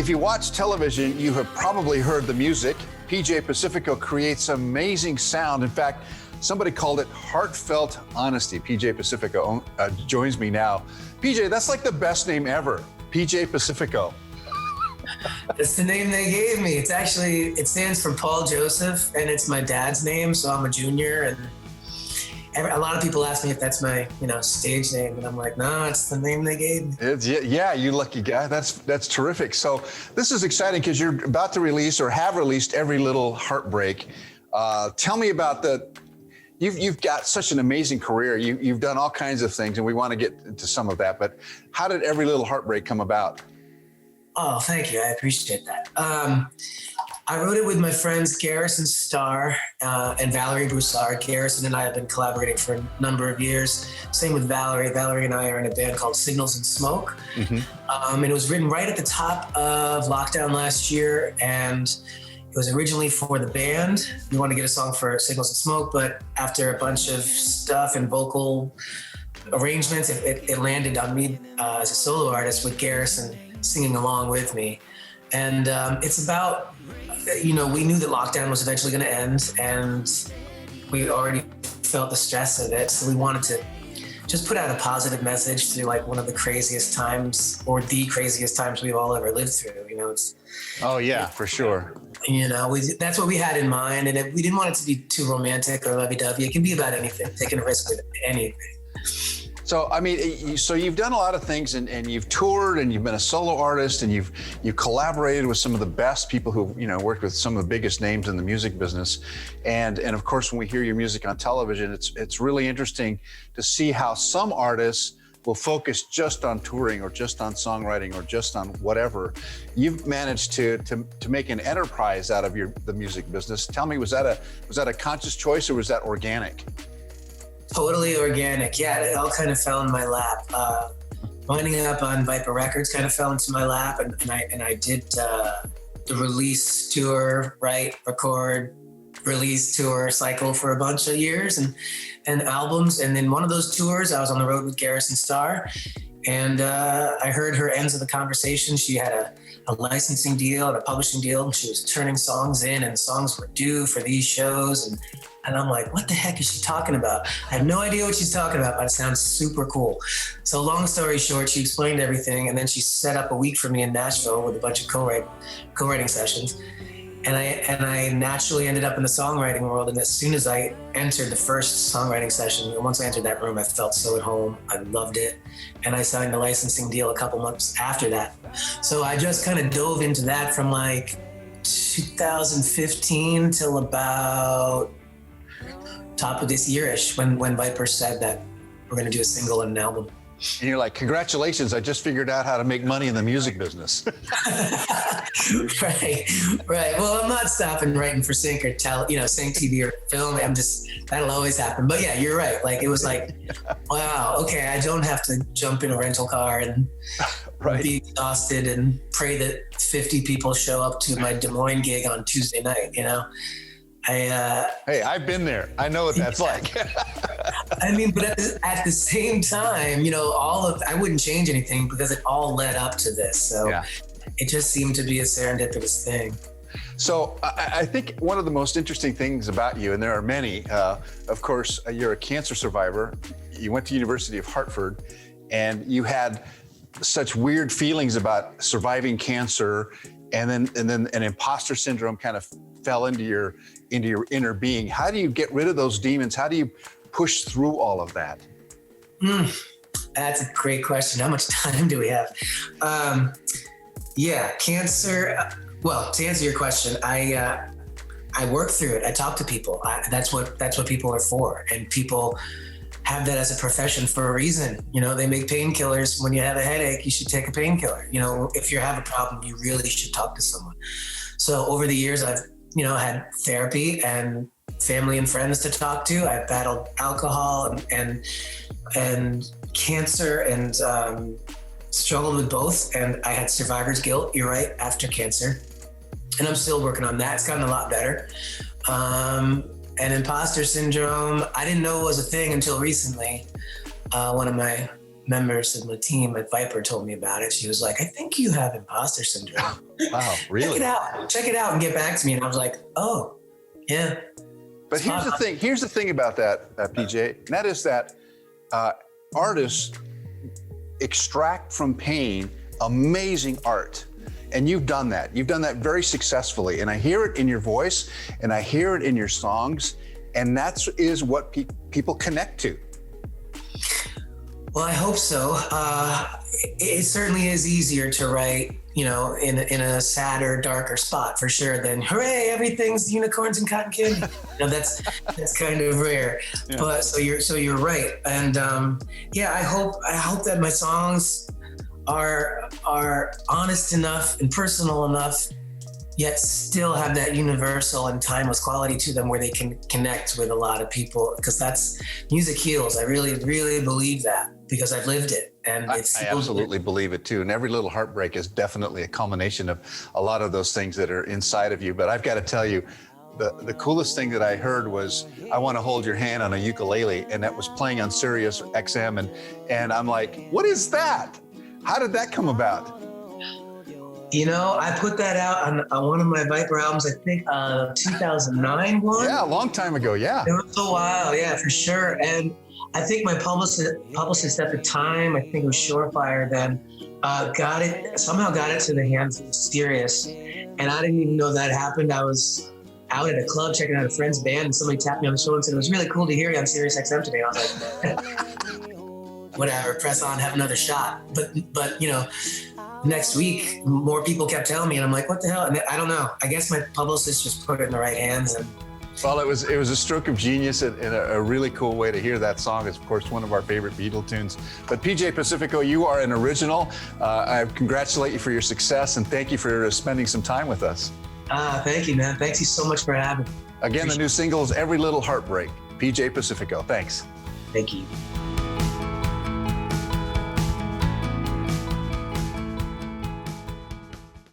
if you watch television, you have probably heard the music. PJ Pacifico creates amazing sound. In fact, somebody called it heartfelt honesty. PJ Pacifico joins me now. PJ, that's like the best name ever. PJ Pacifico. It's the name they gave me. It's actually, it stands for Paul Joseph, and it's my dad's name, so I'm a junior. And a lot of people ask me if that's my, stage name, and I'm like, no, it's the name they gave me. Yeah, you lucky guy. That's terrific. So this is exciting because you're about to release or have released Every Little Heartbreak. Tell me about you've got such an amazing career. You've done all kinds of things, and we want to get into some of that. But how did Every Little Heartbreak come about? Oh, thank you. I appreciate that. I wrote it with my friends Garrison Starr and Valerie Broussard. Garrison and I have been collaborating for a number of years. Same with Valerie. Valerie and I are in a band called Signals and Smoke. Mm-hmm. And it was written right at the top of lockdown last year. And it was originally for the band. We wanted to get a song for Signals and Smoke, but after a bunch of stuff and vocal arrangements, it landed on me as a solo artist with Garrison singing along with me. And it's about, we knew that lockdown was eventually going to end, and we already felt the stress of it. So we wanted to just put out a positive message through like one of the craziest times, or the craziest times we've all ever lived through. Oh yeah, for sure. That's what we had in mind, and we didn't want it to be too romantic or lovey-dovey. It can be about anything, taking a risk with anything. So, so you've done a lot of things, and you've toured, and you've been a solo artist, and you've collaborated with some of the best people who worked with some of the biggest names in the music business, and of course, when we hear your music on television, it's really interesting to see how some artists will focus just on touring, or just on songwriting, or just on whatever. You've managed to make an enterprise out of the music business. Tell me, was that a conscious choice, or was that organic? Totally organic. Yeah, it all kind of fell in my lap. Winding up on Viper Records kind of fell into my lap, and I did the release tour, record, release tour cycle for a bunch of years and albums. And then one of those tours, I was on the road with Garrison Starr, and I heard her ends of the conversation. She had a licensing deal and a publishing deal, and she was turning songs in, and songs were due for these shows. And I'm like, what the heck is she talking about? I have no idea what she's talking about, but it sounds super cool. So long story short, she explained everything, and then she set up a week for me in Nashville with a bunch of co-writing sessions. And I naturally ended up in the songwriting world. And as soon as I entered the first songwriting session, and once I entered that room, I felt so at home. I loved it. And I signed a licensing deal a couple months after that. So I just kind of dove into that from like 2015 till about top of this year-ish, when Viper said that we're going to do a single and an album. And you're like, congratulations, I just figured out how to make money in the music business. Right. Well, I'm not stopping writing for sync or sync TV or film. That'll always happen. But yeah, you're right. Like, it was like, wow, okay, I don't have to jump in a rental car and be exhausted and pray that 50 people show up to my Des Moines gig on Tuesday night, Hey, I've been there. I know what that's like. But at the same time, I wouldn't change anything because it all led up to this. So It just seemed to be a serendipitous thing. So I think one of the most interesting things about you, and there are many, of course, you're a cancer survivor. You went to University of Hartford, and you had such weird feelings about surviving cancer, and then an imposter syndrome kind of fell into your inner being. How do you get rid of those demons? How do you push through all of that? That's a great question. How much time do we have? Cancer. Well, to answer your question, I work through it. I talk to people. That's what people are for, and people have that as a profession for a reason. They make painkillers. When you have a headache, you should take a painkiller. If you have a problem, you really should talk to someone. So over the years, I've had therapy and family and friends to talk to. I've battled alcohol and cancer and struggled with both. And I had survivor's guilt, you're right, after cancer. And I'm still working on that. It's gotten a lot better. And imposter syndrome, I didn't know it was a thing until recently. One of my members of my team at Viper told me about it. She was like, I think you have imposter syndrome. Wow, really? Check it out and get back to me. And I was like, oh, yeah. But here's the thing about that, PJ, and that is that artists extract from pain amazing art. And you've done that. You've done that very successfully. And I hear it in your voice, and I hear it in your songs, and that is what people connect to. Well, I hope so. It certainly is easier to write, in a sadder, darker spot for sure than hooray, everything's unicorns and cotton candy. That's kind of rare. Yeah. But so you're right. And I hope that my songs are honest enough and personal enough, yet still have that universal and timeless quality to them where they can connect with a lot of people, because that's music heals. I really, really believe that because I've lived it. And I absolutely believe it too. And every Little Heartbreak is definitely a culmination of a lot of those things that are inside of you. But I've got to tell you, the coolest thing that I heard was I Want to Hold Your Hand on a Ukulele, and that was playing on Sirius XM. And I'm like, what is that? How did that come about? I put that out on one of my Viper albums, I think 2009 one. Yeah, a long time ago, yeah. It was a while, yeah, for sure. And I think my publicist at the time, I think it was Surefire then, got it to the hands of Sirius. And I didn't even know that happened. I was out at a club checking out a friend's band, and somebody tapped me on the shoulder and said, it was really cool to hear you on Sirius XM today. I was like, whatever, press on, have another shot. But next week, more people kept telling me, and I'm like, what the hell? And I don't know. I guess my publicist just put it in the right hands. Well, it was a stroke of genius and a really cool way to hear that song. It's, of course, one of our favorite Beatle tunes. But PJ Pacifico, you are an original. I congratulate you for your success, and thank you for spending some time with us. Thank you, man. Thank you so much for having me. Again, the new single is Every Little Heartbreak. PJ Pacifico, thanks. Thank you.